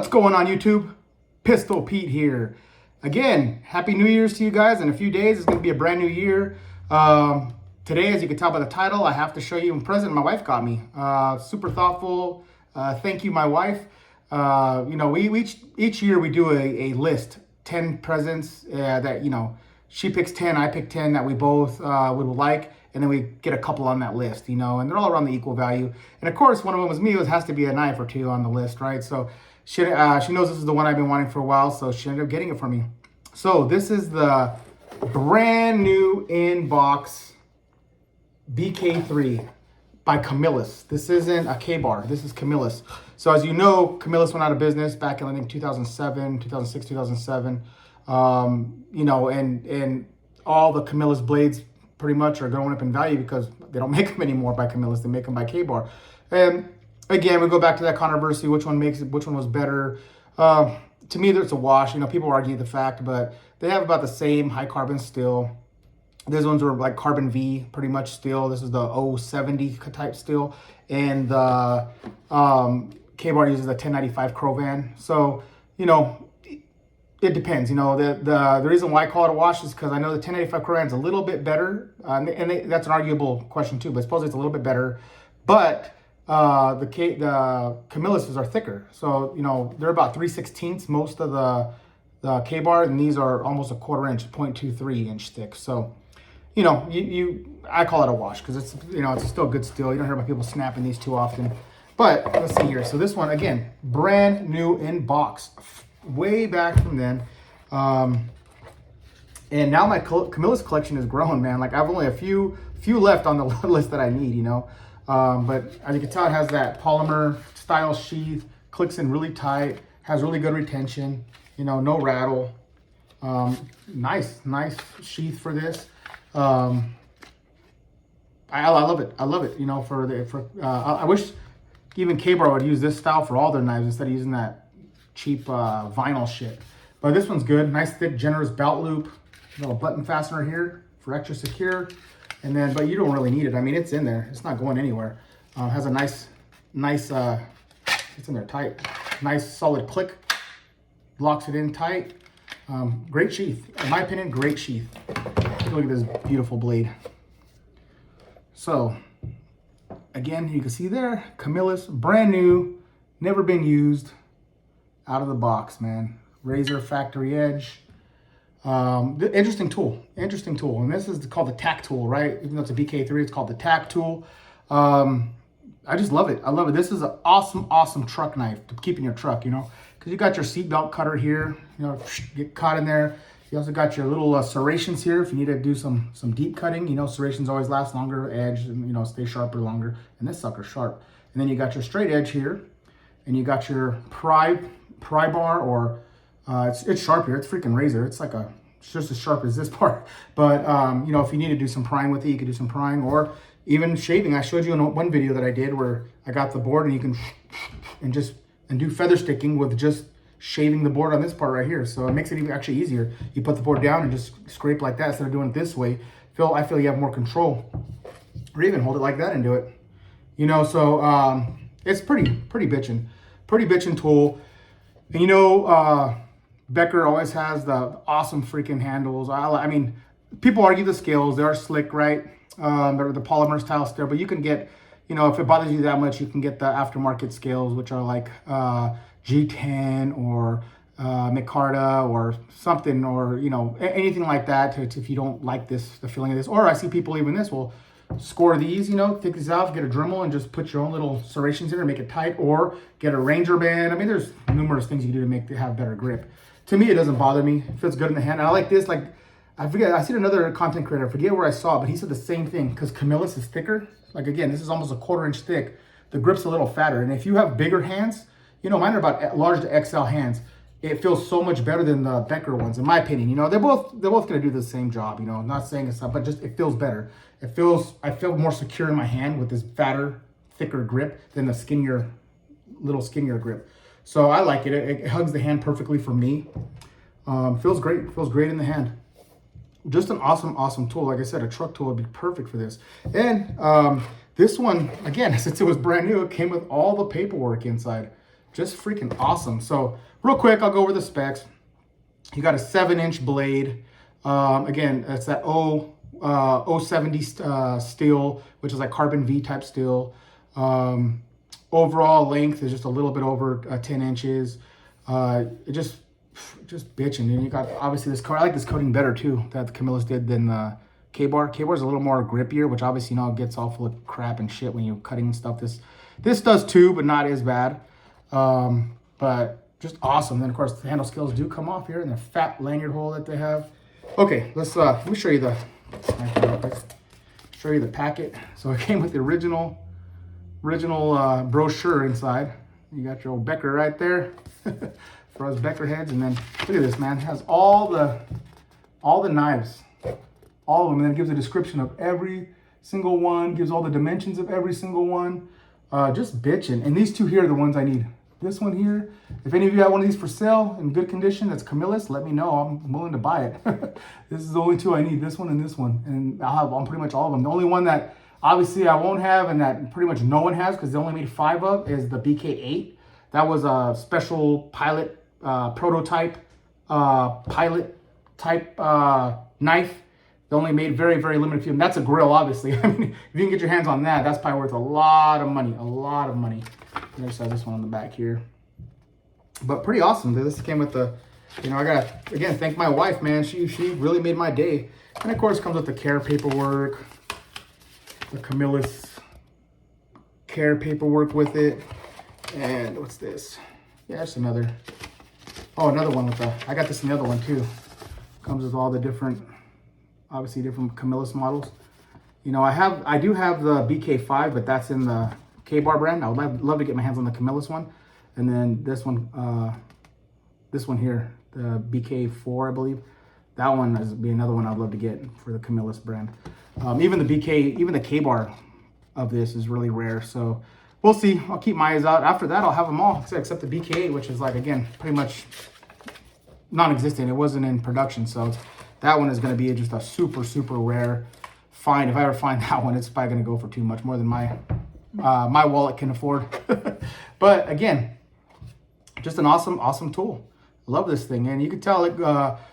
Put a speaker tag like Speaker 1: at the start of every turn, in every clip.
Speaker 1: What's going on YouTube? Pistol Pete here. Again, Happy New Year's to you guys. In a few days, it's going to be a brand new year. Today, as you can tell by the title, I have to show you a present my wife got me. Super thoughtful. Thank you, my wife. We each year we do a list, 10 presents that, she picks 10, I pick 10 that we both would like. And then we get a couple on that list, and they're all around the equal value. And of course, one of them was me. It has to be a knife or two on the list, right? So she knows this is the one I've been wanting for a while, so she ended up getting it for me. So this is the brand new in-box BK3 by Camillus. This isn't a K-bar. This is Camillus. So as you know, Camillus went out of business back in, I think, 2006, 2007. And all the Camillus blades pretty much are going up in value because they don't make them anymore by Camillus. They make them by K-bar. And again, we go back to that controversy. Which one was better? To me, there's a wash. People argue the fact, but they have about the same high carbon steel. These ones were like carbon V, pretty much steel. This is the 070 type steel. And the K-bar uses a 1095 Crovan. So, it depends. The reason why I call it a wash is because I know the 1085 Crovan is a little bit better, that's an arguable question too. But supposedly it's a little bit better, but the Camilluses are thicker. So they're about 3/16 most of the K-bar, and these are almost a 1/4 inch, 0.23 inch thick. So I call it a wash because it's still good steel. You don't hear about people snapping these too often. But let's see here. So this one again, brand new in box. Way back from then, and now my Camillus collection is growing, man. Like I've only a few left on the list that I need, but as you can tell, it has that polymer style sheath, clicks in really tight, has really good retention, no rattle. Nice sheath for this. I love it. I love it. I wish even K-bar would use this style for all their knives instead of using that cheap vinyl shit. But this one's good. Nice thick generous belt loop, little button fastener here for extra secure. And then, but you don't really need it. I mean, it's in there, it's not going anywhere. Has a nice it's in there tight, nice solid click, locks it in tight. Great sheath, in my opinion. Great sheath. Look at this beautiful blade. So again, you can see there, Camillus, brand new, never been used. Out of the box, man. Razor factory edge. Interesting tool. And this is called the Tactool, right? Even though it's a BK3, it's called the Tactool. I just love it. I love it. This is an awesome truck knife to keep in your truck, because you got your seatbelt cutter here, get caught in there. You also got your little serrations here if you need to do some deep cutting. serrations always last longer, edge, and stay sharper longer. And this sucker's sharp. And then you got your straight edge here, and you got your pry bar, or it's sharp here. It's freaking razor. It's just as sharp as this part. But if you need to do some prying with it, you can do some prying, or even shaving. I showed you in one video that I did where I got the board and you can and do feather sticking with just shaving the board on this part right here. So it makes it actually easier. You put the board down and just scrape like that instead of doing it this way. I feel you have more control, or even hold it like that and do it. So it's pretty bitchin' tool. And Becker always has the awesome freaking handles. I mean, people argue the scales. They are slick, right? They're the polymer style still, but you can get, if it bothers you that much, you can get the aftermarket scales, which are like G10 or Micarta or something, or, anything like that if you don't like the feeling of this. Or I see people even this will score these, take these out, get a Dremel and just put your own little serrations in there, make it tight, or get a Ranger band. I mean, there's numerous things you can do to have better grip. To me, it doesn't bother me. It feels good in the hand. And I like this. I seen another content creator, I forget where I saw it, but he said the same thing, because Camillus is thicker. Again, this is almost a 1/4 inch thick. The grip's a little fatter. And if you have bigger hands, mine are about large to XL hands. It feels so much better than the Becker ones, in my opinion. They're both going to do the same job. I'm not saying it's not, but just it feels better. I feel more secure in my hand with this fatter, thicker grip than the skinnier grip. So I like it. It hugs the hand perfectly for me. Feels great in the hand. Just an awesome tool. Like I said, a truck tool would be perfect for this. And this one, again, since it was brand new, it came with all the paperwork inside. just freaking awesome. So real quick, I'll go over the specs. You got a 7-inch blade. Again, it's that 070 steel, which is like carbon V type steel. Overall length is just a little bit over 10 inches. It just bitching. And you got obviously this coat. I like this coating better too that the Camillus did than the K-bar. K-bar is a little more grippier, which obviously, you know, it gets all full of crap and shit when you're cutting stuff. This does too, but not as bad. But just awesome. Then of course the handle scales do come off here and the fat lanyard hole that they have. Okay, let me show you the packet. So it came with the original brochure inside. You got your old Becker right there for us Becker heads, and then look at this, man. It has all the knives, all of them, and then it gives a description of every single one, gives all the dimensions of every single one. Just bitching. And these two here are the ones I need. This one here, if any of you have one of these for sale in good condition that's Camillus, let me know. I'm willing to buy it. This is the only two I need, this one and this one. And I'll have on pretty much all of them. The only one that obviously I won't have and that pretty much no one has because they only made 5 of is the BK8. That was a special pilot prototype pilot type knife. They only made very, very limited few. And that's a grill, obviously. I mean, if you can get your hands on that, that's probably worth a lot of money. A lot of money. And I just have this one on the back here. But pretty awesome. This came with the, you know, I gotta, again, thank my wife, man. She really made my day. And of course, comes with the care paperwork. The Camillus care paperwork with it. And what's this? Yeah, it's another. Oh, another one with the, I got this in the other one too. Comes with all the different, obviously different Camillus models. You know, I do have the BK5, but that's in the K-bar brand. I would love to get my hands on the Camillus one. And then this one here, the BK4, I believe. That one is be another one I'd love to get for the Camillus brand. Even the K-bar of this is really rare. So we'll see. I'll keep my eyes out. After that, I'll have them all except the BK8, which is like, again, pretty much non-existent. It wasn't in production. So that one is going to be just a super, super rare find. If I ever find that one, it's probably going to go for too much, more than my wallet can afford. But again, just an awesome tool. Love this thing. And you can tell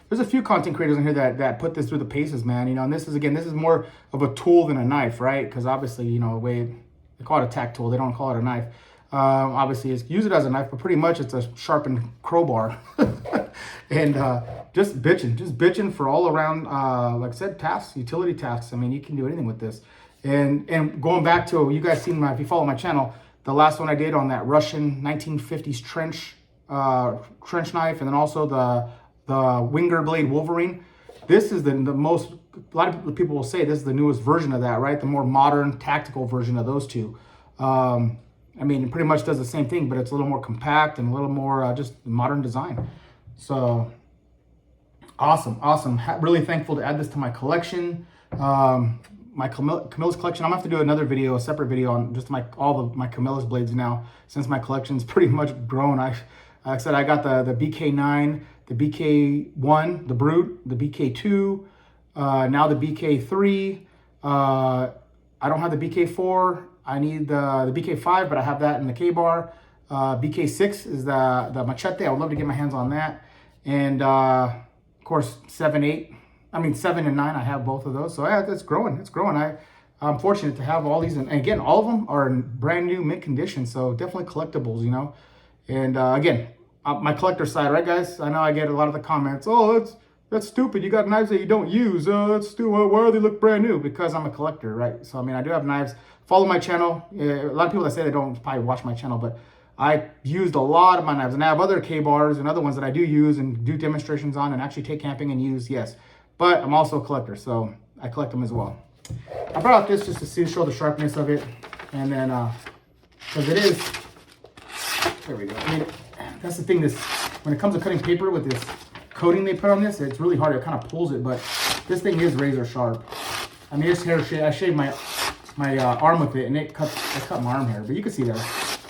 Speaker 1: there's a few content creators in here that put this through the paces, man. You know, and this is more of a tool than a knife, right? Because obviously, you know, the way they call it a tack tool, they don't call it a knife. Obviously, use it as a knife, but pretty much it's a sharpened crowbar. And just bitching for all around, like I said, tasks, utility tasks. I mean, you can do anything with this. And going back to, you guys seen if you follow my channel, the last one I did on that Russian 1950s trench knife, and then also the Winger blade Wolverine. This is the most, a lot of people will say this is the newest version of that, right? The more modern tactical version of those two. I mean, it pretty much does the same thing, but it's a little more compact and a little more just modern design. So awesome. Really thankful to add this to my collection. My Camillus collection. I'm gonna have to do another video, a separate video on just all of my Camillus blades now, since my collection's pretty much grown. Like I said, I got the BK9, the BK1, the Brute, the BK2, now the BK3. I don't have the BK4. I need the BK5, but I have that in the K-bar. BK6 is the Machete. I would love to get my hands on that. And of course, 7 and 9, I have both of those. So yeah, it's growing. I'm fortunate to have all these. And again, all of them are in brand new mint condition. So definitely collectibles, you know. And again, my collector side, right, guys? I know I get a lot of the comments. Oh, that's stupid. You got knives that you don't use. That's stupid. Why do they look brand new? Because I'm a collector, right? So I mean, I do have knives. Follow my channel. A lot of people that say they don't probably watch my channel, but I used a lot of my knives, and I have other K-bars and other ones that I do use and do demonstrations on and actually take camping and use, yes. But I'm also a collector, so I collect them as well. I brought out this just to show the sharpness of it. And then, because it is, there we go. I mean, that's the thing, when it comes to cutting paper with this coating they put on this, it's really hard. It kind of pulls it, but this thing is razor sharp. I mean, it's hair shave. I shaved my arm with it, and I cut my arm hair, but you can see there,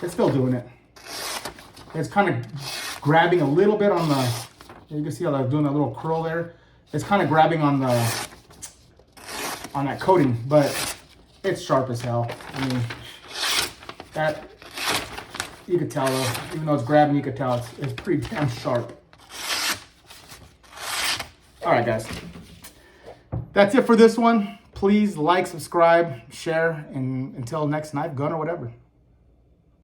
Speaker 1: it's still doing it. It's kind of grabbing a little bit on the, you can see how I'm doing that little curl there. It's kind of grabbing on that coating, but it's sharp as hell. I mean, You could tell though, even though it's grabbing, you could tell it's pretty damn sharp. All right, guys. That's it for this one. Please like, subscribe, share, and until next knife, gun, or whatever.